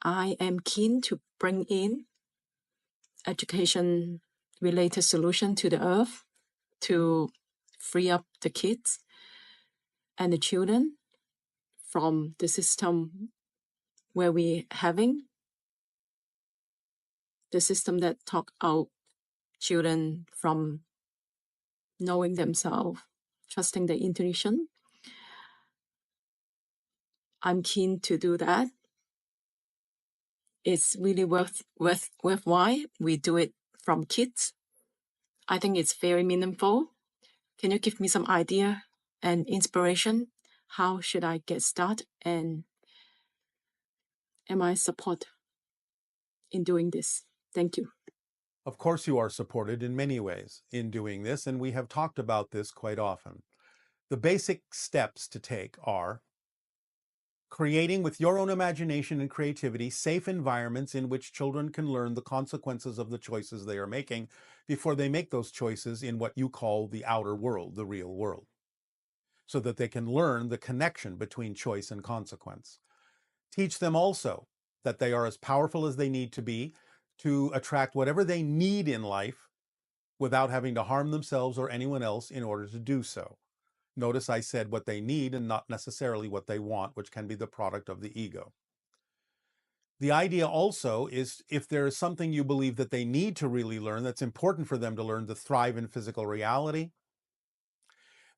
I am keen to bring in education-related solution to the earth to free up the kids and the children from the system where we having the system that talk out children from knowing themselves, trusting their intuition. I'm keen to do that. It's really worthwhile. We do it from kids. I think it's very meaningful. Can you give me some idea and inspiration? How should I get started? And am I support in doing this? Thank you. Of course you are supported in many ways in doing this, and we have talked about this quite often. The basic steps to take are creating with your own imagination and creativity safe environments in which children can learn the consequences of the choices they are making before they make those choices in what you call the outer world, the real world, so that they can learn the connection between choice and consequence. Teach them also that they are as powerful as they need to be to attract whatever they need in life without having to harm themselves or anyone else in order to do so. Notice I said what they need and not necessarily what they want, which can be the product of the ego. The idea also is if there is something you believe that they need to really learn, that's important for them to learn to thrive in physical reality,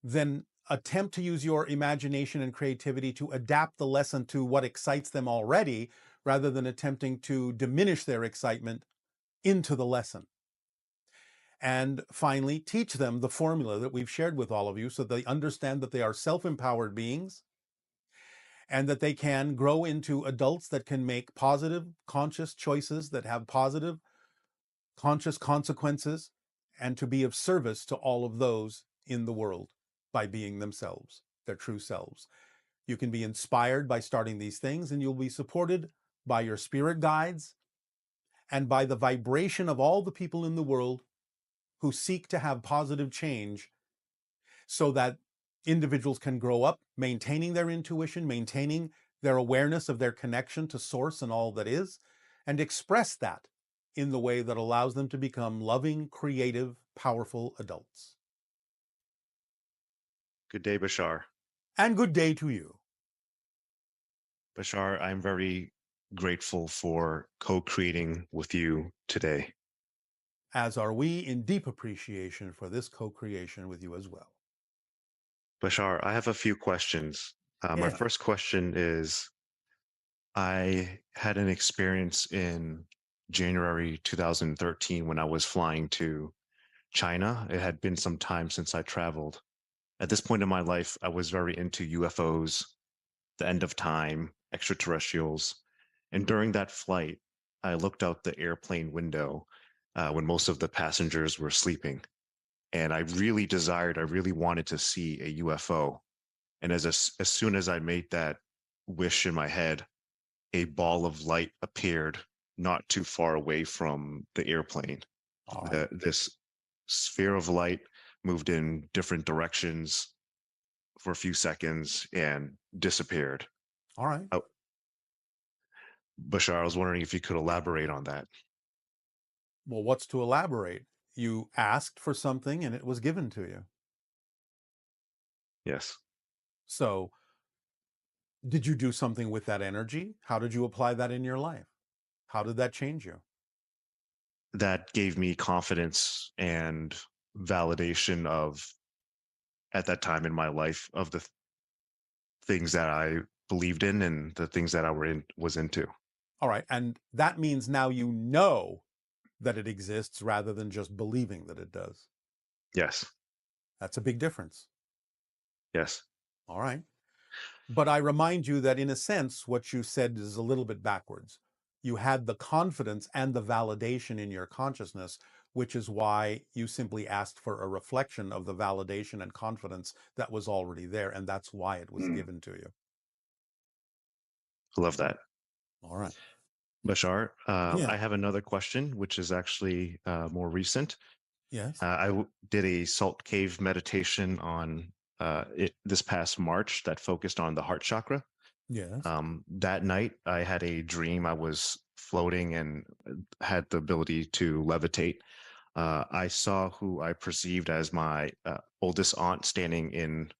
then attempt to use your imagination and creativity to adapt the lesson to what excites them already, rather than attempting to diminish their excitement into the lesson. And finally, teach them the formula that we've shared with all of you so they understand that they are self-empowered beings and that they can grow into adults that can make positive, conscious choices that have positive, conscious consequences, and to be of service to all of those in the world by being themselves, their true selves. You can be inspired by starting these things, and you'll be supported by your spirit guides and by the vibration of all the people in the world who seek to have positive change so that individuals can grow up maintaining their intuition, maintaining their awareness of their connection to source and all that is, and express that in the way that allows them to become loving, creative, powerful adults. Good day, Bashar. And good day to you. Bashar, I'm very grateful for co-creating with you today. As are we, in deep appreciation for this co-creation with you as well. Bashar, I have a few questions. My first question is, I had an experience in January 2013 when I was flying to China. It had been some time since I traveled. At this point in my life, I was very into UFOs, the end of time, extraterrestrials. And during that flight, I looked out the airplane window when most of the passengers were sleeping. And I really wanted to see a UFO. And as soon as I made that wish in my head, a ball of light appeared not too far away from the airplane. This sphere of light moved in different directions for a few seconds and disappeared. All right. Bashar, I was wondering if you could elaborate on that. Well, what's to elaborate? You asked for something and it was given to you. Yes. So, did you do something with that energy? How did you apply that in your life? How did that change you? That gave me confidence and validation of, at that time in my life, of the things that I believed in and the things that I was into. All right. And that means now you know that it exists rather than just believing that it does. Yes. That's a big difference. Yes. All right. But I remind you that in a sense, what you said is a little bit backwards. You had the confidence and the validation in your consciousness, which is why you simply asked for a reflection of the validation and confidence that was already there. And that's why it was given to you. I love that. All right. Bashar, I have another question, which is actually more recent. Yes. I did a salt cave meditation on this past March that focused on the heart chakra. Yes. That night, I had a dream. I was floating and had the ability to levitate. I saw who I perceived as my oldest aunt standing in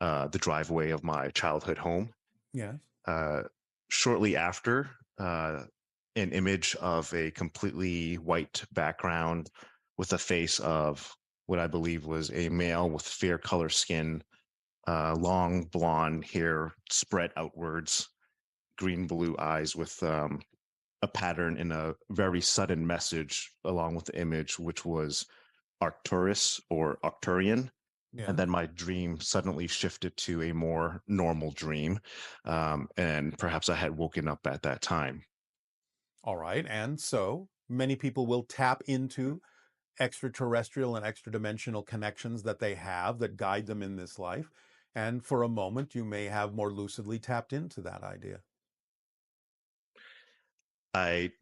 the driveway of my childhood home. Yes. Uh, Shortly after, an image of a completely white background with a face of what I believe was a male with fair color skin, long blonde hair spread outwards, green blue eyes with a pattern and a very sudden message along with the image, which was Arcturus or Arcturian. And Yes. then my dream suddenly shifted to a more normal dream. And perhaps I had woken up at that time. All right. And so many people will tap into extraterrestrial and extra-dimensional connections that they have that guide them in this life. And for a moment, you may have more lucidly tapped into that idea. I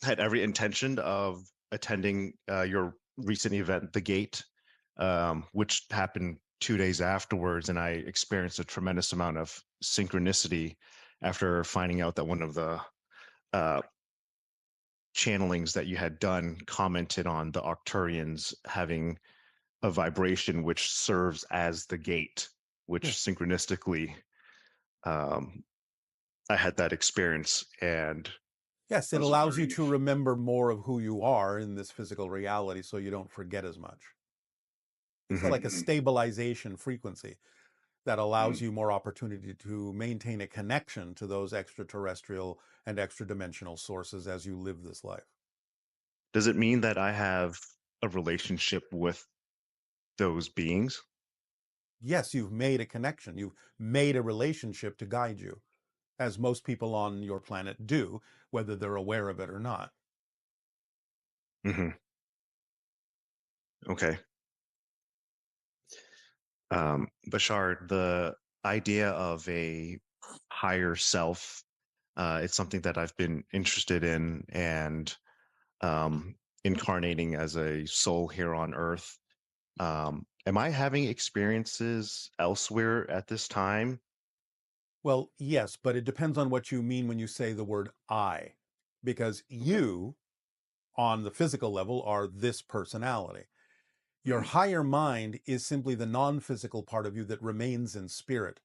had every intention of attending your recent event, The Gate, which happened 2 days afterwards. And I experienced a tremendous amount of synchronicity after finding out that one of the uh, channelings that you had done commented on the Arcturians having a vibration which serves as the gate, which Yeah. synchronistically um, I had that experience. And Yes, it allows you to remember more of who you are in this physical reality so you don't forget as much. It's mhm, like a stabilization frequency that allows you more opportunity to maintain a connection to those extraterrestrial and extra-dimensional sources as you live this life. does it mean that I have a relationship with those beings? Yes, you've made a connection. You've made a relationship to guide you, as most people on your planet do, whether they're aware of it or not. Hmm. Okay. Bashar, the idea of a higher self, it's something that I've been interested in and um, incarnating as a soul here on Earth. Am I having experiences elsewhere at this time? Well, yes, but it depends on what you mean when you say the word I, because you, on the physical level, are this personality. Your higher mind is simply the non-physical part of you that remains in spirit.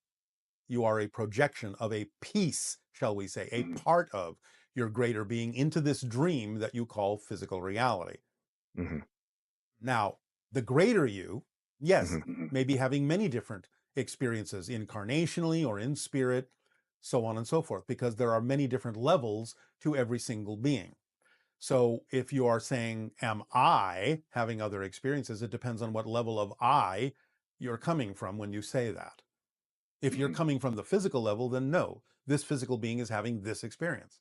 You are a projection of a piece, shall we say, a part of your greater being into this dream that you call physical reality. Hmm. Now, the greater you, yes, Hmm. may be having many different experiences incarnationally or in spirit, so on and so forth, because there are many different levels to every single being. So if you are saying, am I having other experiences? It depends on what level of I you're coming from when you say that. If you're coming from the physical level, then no, this physical being is having this experience.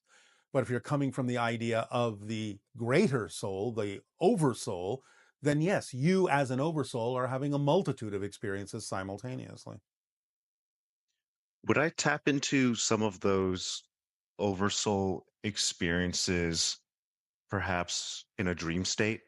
But if you're coming from the idea of the greater soul, the oversoul, then yes, you as an oversoul are having a multitude of experiences simultaneously. Would I tap into some of those oversoul experiences perhaps in a dream state?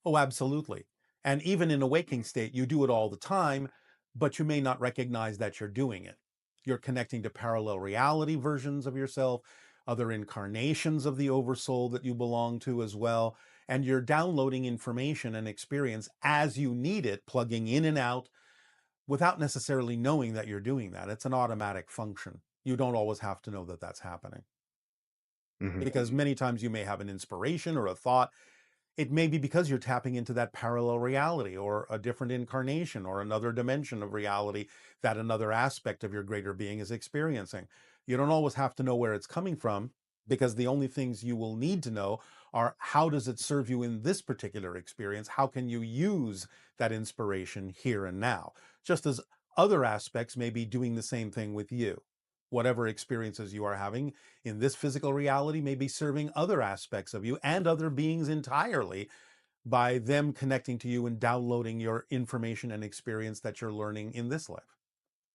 Oh, absolutely. And even in a waking state, you do it all the time, but you may not recognize that you're doing it. You're connecting to parallel reality versions of yourself, other incarnations of the oversoul that you belong to as well. And you're downloading information and experience as you need it, plugging in and out without necessarily knowing that you're doing that. It's an automatic function. You don't always have to know that that's happening. Hmm. Because many times you may have an inspiration or a thought. It may be because you're tapping into that parallel reality or a different incarnation or another dimension of reality that another aspect of your greater being is experiencing. You don't always have to know where it's coming from because the only things you will need to know are how does it serve you in this particular experience? How can you use that inspiration here and now? Just as other aspects may be doing the same thing with you. Whatever experiences you are having in this physical reality may be serving other aspects of you and other beings entirely by them connecting to you and downloading your information and experience that you're learning in this life.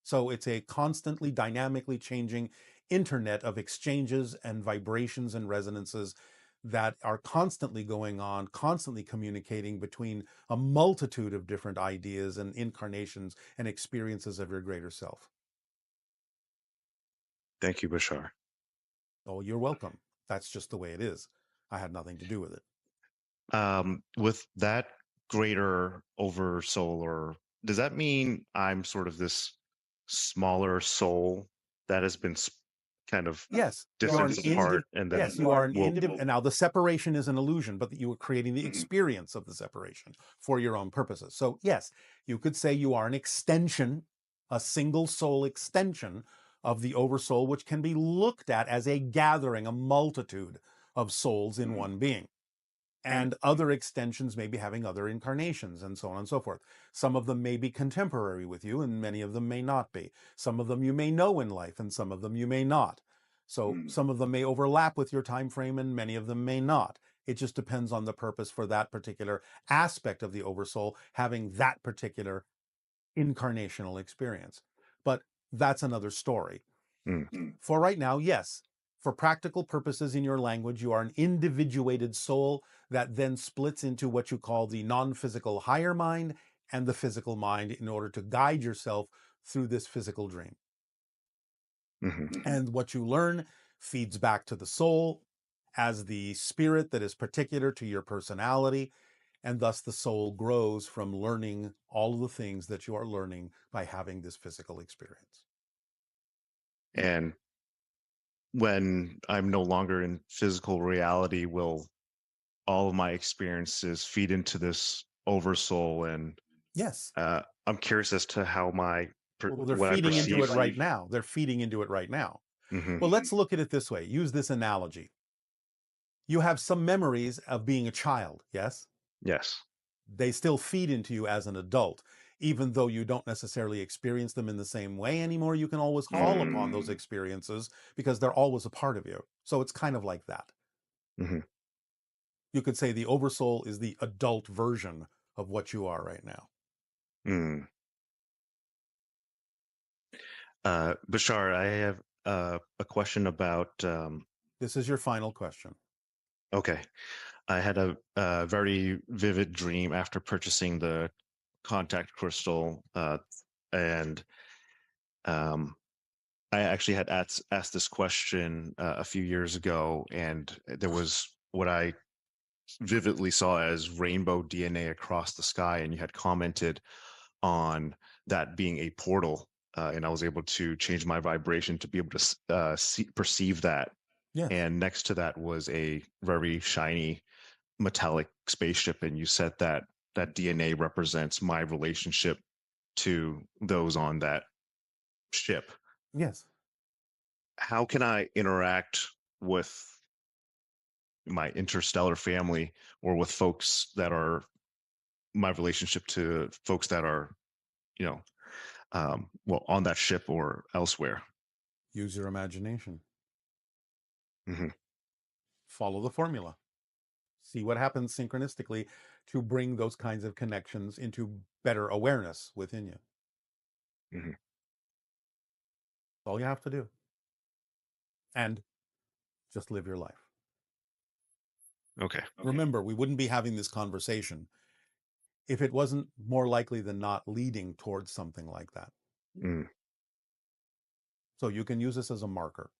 So it's a constantly dynamically changing internet of exchanges and vibrations and resonances that are constantly going on, constantly communicating between a multitude of different ideas and incarnations and experiences of your greater self. Thank you, Bashar. Oh, you're welcome. That's just the way it is. I had nothing to do with it. With that greater oversoul, or does that mean I'm sort of this smaller soul that has been kind of Yes, you are an distance apart, and then yes, you are an will and now the separation is an illusion, but you are creating the experience of the separation for your own purposes. So yes, you could say you are an extension, a single soul extension of the oversoul, which can be looked at as a gathering, a multitude of souls in one being. And other extensions may be having other incarnations and so on and so forth. Some of them may be contemporary with you and many of them may not be. Some of them you may know in life and some of them you may not. So some of them may overlap with your time frame and many of them may not. It just depends on the purpose for that particular aspect of the oversoul having that particular incarnational experience. But that's another story. For right now, yes, for practical purposes in your language, you are an individuated soul that then splits into what you call the non-physical higher mind and the physical mind in order to guide yourself through this physical dream. And what you learn feeds back to the soul as the spirit that is particular to your personality. And thus the soul grows from learning all of the things that you are learning by having this physical experience. And when I'm no longer in physical reality, will all of my experiences feed into this oversoul? And Yes. I'm curious as to how Well, they're what I feeding into it perceive. right now. They're feeding into it right now. Well, let's look at it this way. Use this analogy. You have some memories of being a child, yes? Yes. They still feed into you as an adult. Even though you don't necessarily experience them in the same way anymore, you can always call upon those experiences because they're always a part of you. So it's kind of like that. You could say the oversoul is the adult version of what you are right now. Bashar, I have a question about. This is your final question. Okay. I had a very vivid dream after purchasing the contact crystal, and I actually had asked this question a few years ago, and there was what I vividly saw as rainbow DNA across the sky, and you had commented on that being a portal, and I was able to change my vibration to be able to perceive that. Yes. And next to that was a very shiny metallic spaceship, and you said that that DNA represents my relationship to those on that ship. Yes. How can I interact with my interstellar family or with folks that are my relationship to folks that are, you know, well, on that ship or elsewhere? Use your imagination. Mm-hmm. Follow the formula. See what happens synchronistically to bring those kinds of connections into better awareness within you. Mm-hmm. That's all you have to do. And just live your life. Okay. Remember, we wouldn't be having this conversation if it wasn't more likely than not leading towards something like that. So you can use this as a marker.